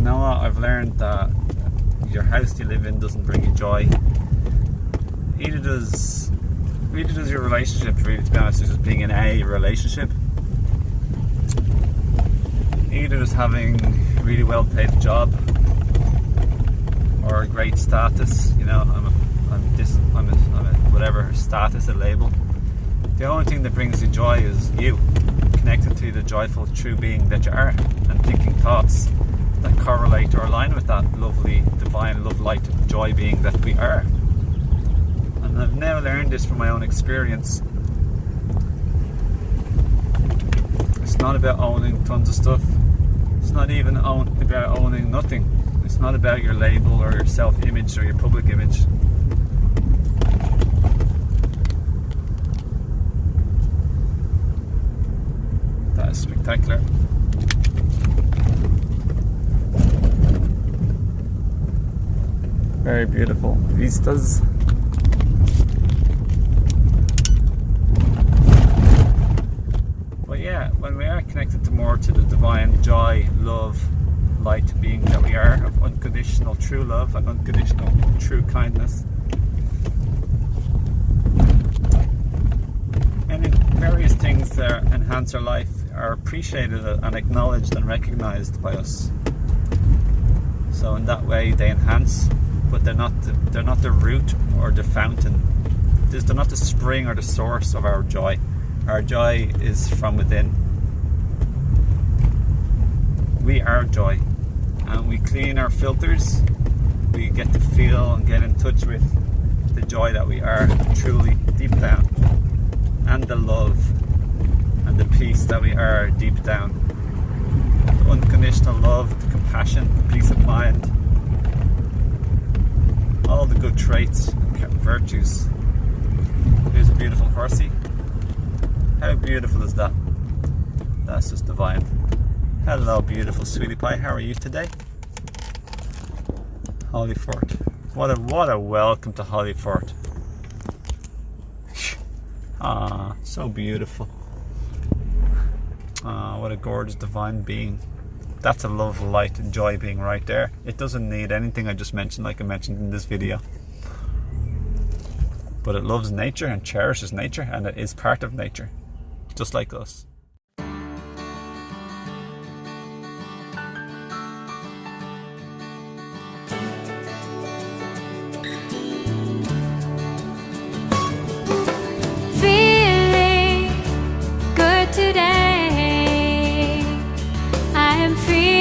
know what? I've learned that your house you live in doesn't bring you joy. Neither does your relationship, really, to be honest, is just being in a relationship. Neither does having a really well paid job or a great status. You know, I'm a whatever status, a label. The only thing that brings you joy is you, connected to the joyful true being that you are, and thinking thoughts that correlate or align with that lovely divine love light joy being that we are. And I've now learned this from my own experience. It's not about owning tons of stuff. It's not even about owning nothing. It's not about your label or your self-image or your public image. That is spectacular. Very beautiful vistas. But yeah, when we are connected to the divine joy, love, light being that we are, of unconditional true love and unconditional true kindness, many various things that enhance our life are appreciated and acknowledged and recognized by us. So in that way they enhance, but they're not the root or the fountain. They're not the spring or the source of our joy. Our joy is from within. We are joy, and we clean our filters. We get to feel and get in touch with the joy that we are truly deep down, and the love and the peace that we are deep down. The unconditional love, the compassion, the peace of mind, all the good traits and virtues. Here's a beautiful horsey. How beautiful is that? That's just divine. Hello, beautiful sweetie pie. How are you today? Hollyfort. What a welcome to Hollyfort. Ah, so beautiful. Ah, what a gorgeous divine being. That's a love, light and joy being right there. It doesn't need anything I just mentioned, like I mentioned in this video. But it loves nature and cherishes nature, and it is part of nature, just like us. Feeling good today. I am free.